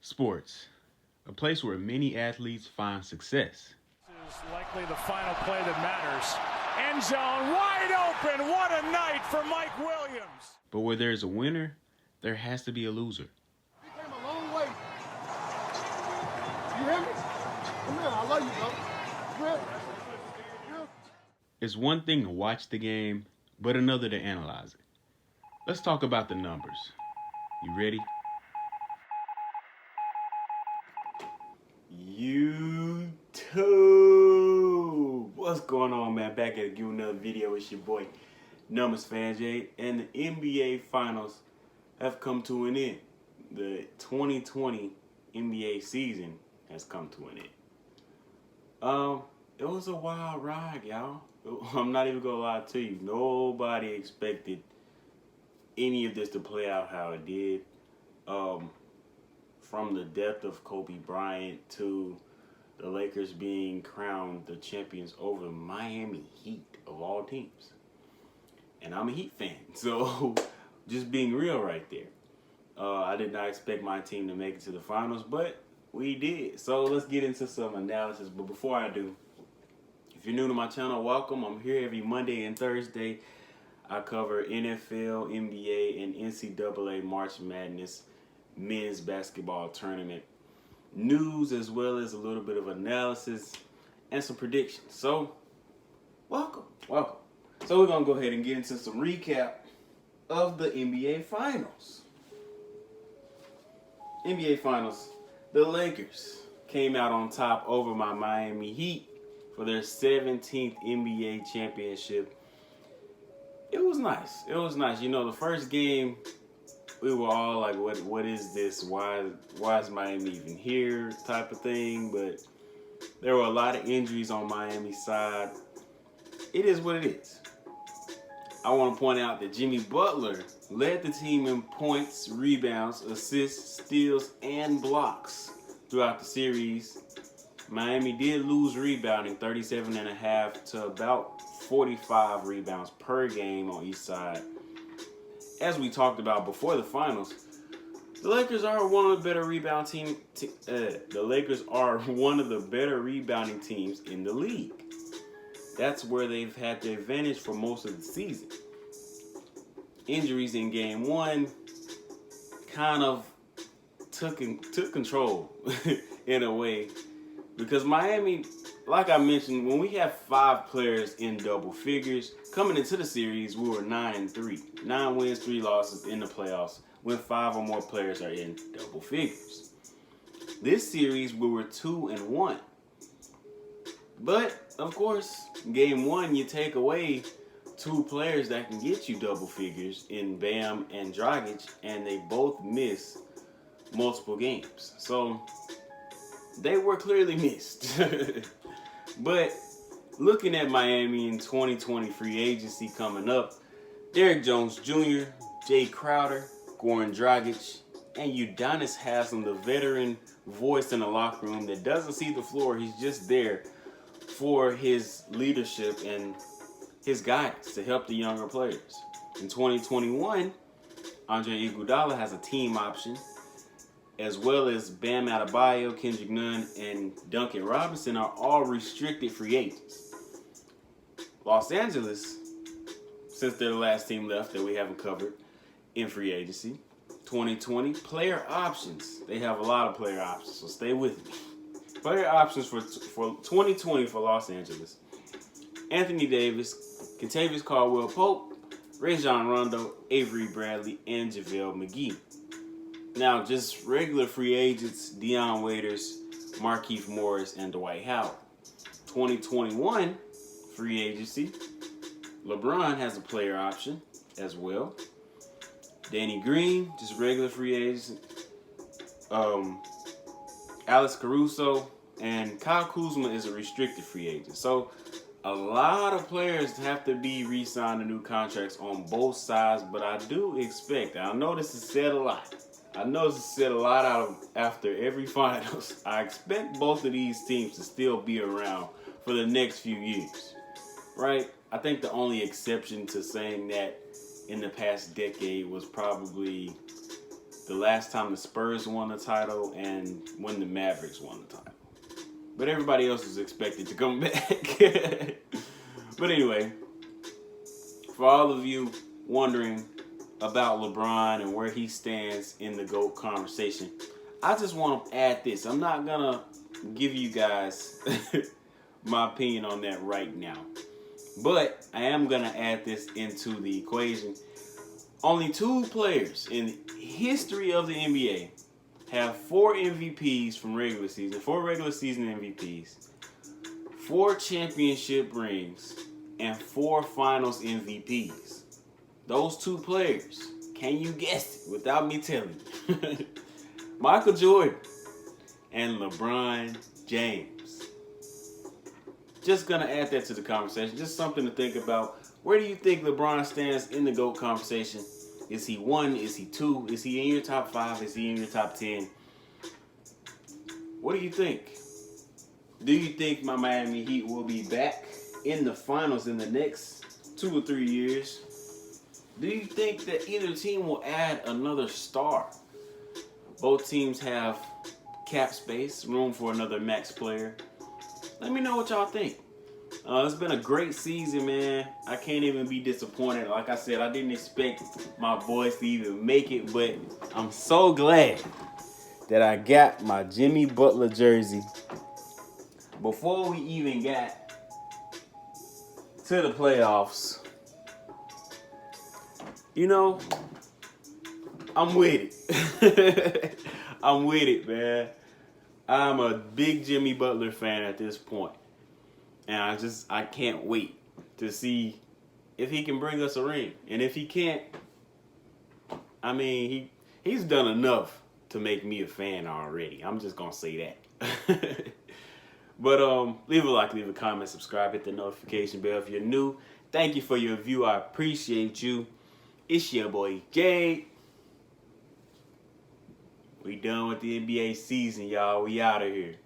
Sports, a place where many athletes find success. This is likely the final play that matters. End zone wide open. What a night for Mike Williams. But where there's a winner, there has to be a loser. He came a long way. You hear me? Come here, I love you, bro. Good. It's one thing to watch the game, but another to analyze it. Let's talk about the numbers. You ready? YouTube, what's going on, man? Back at you another video. It's your boy Numbers Fan J, and the NBA Finals have come to an end. The 2020 NBA season has come to an end. It was a wild ride, y'all. I'm not even gonna lie to you. Nobody expected any of this to play out how it did. From the death of Kobe Bryant to the Lakers being crowned the champions over the Miami Heat of all teams. And I'm a Heat fan, so just being real right there. I did not expect my team to make it to the finals, but we did. So let's get into some analysis. But before I do, if you're new to my channel, welcome. I'm here every Monday and Thursday. I cover NFL, NBA, and NCAA March Madness men's basketball tournament news, as well as a little bit of analysis and some predictions. So, welcome. So we're going to go ahead and get into some recap of the NBA Finals. NBA Finals, the Lakers came out on top over my Miami Heat for their 17th NBA championship. It was nice. You know, the first game, we were all like, what is this? Why is Miami even here? Type of thing. But there were a lot of injuries on Miami's side. It is what it is. I want to point out that Jimmy Butler led the team in points, rebounds, assists, steals, and blocks throughout the series. Miami did lose rebounding, 37.5 to about 45 rebounds per game on each side. As we talked about before the finals, the Lakers are one of the better rebounding teams in the league. That's where they've had the advantage for most of the season. Injuries in game one kind of took control in a way, because Miami, like I mentioned, when we have 5 players in double figures, coming into the series, we were 9-3. 9 wins, 3 losses in the playoffs when 5 or more players are in double figures. This series, we were 2-1. But, of course, game 1, you take away 2 players that can get you double figures in Bam and Dragic, and they both miss multiple games. So, they were clearly missed. But looking at Miami in 2020 free agency coming up, Derrick Jones Jr., Jay Crowder, Goran Dragic, and Udonis Haslem, the veteran voice in the locker room that doesn't see the floor. He's just there for his leadership and his guidance to help the younger players. In 2021, Andre Iguodala has a team option, as well as Bam Adebayo, Kendrick Nunn, and Duncan Robinson are all restricted free agents. Los Angeles, since they're the last team left that we haven't covered in free agency, 2020, player options. They have a lot of player options, so stay with me. Player options for 2020 for Los Angeles: Anthony Davis, Kentavious Caldwell-Pope, Rajon Rondo, Avery Bradley, and JaVale McGee. Now, just regular free agents: Deion Waiters, Markieff Morris, and Dwight Howard. 2021 free agency: LeBron has a player option as well. Danny Green, just regular free agent. Alex Caruso and Kyle Kuzma is a restricted free agent. So a lot of players have to be re-signed to new contracts on both sides, but I do expect, I know this is said a lot. After every finals. I expect both of these teams to still be around for the next few years, right? I think the only exception to saying that in the past decade was probably the last time the Spurs won the title and when the Mavericks won the title. But everybody else is expected to come back. But anyway, for all of you wondering about LeBron and where he stands in the GOAT conversation, I just want to add this. I'm not going to give you guys my opinion on that right now. But I am going to add this into the equation. Only 2 players in the history of the NBA have 4 MVPs from regular season, 4 regular season MVPs, 4 championship rings, and 4 finals MVPs. Those 2 players, can you guess it without me telling you? Michael Jordan and LeBron James. Just gonna add that to the conversation. Just something to think about. Where do you think LeBron stands in the GOAT conversation? Is he 1? Is he 2? Is he in your top 5? Is he in your top 10? What do you think? Do you think my Miami Heat will be back in the finals in the next 2 or 3 years? Do you think that either team will add another star? Both teams have cap space, room for another max player. Let me know what y'all think. It's been a great season, man. I can't even be disappointed. Like I said, I didn't expect my boys to even make it, but I'm so glad that I got my Jimmy Butler jersey before we even got to the playoffs. You know, I'm with it. I'm with it, man. I'm a big Jimmy Butler fan at this point. And I can't wait to see if he can bring us a ring. And if he can't, I mean, he's done enough to make me a fan already. I'm just going to say that. But leave a like, leave a comment, subscribe, hit the notification bell if you're new. Thank you for your view. I appreciate you. It's your boy, Jade. We done with the NBA season, y'all. We out of here.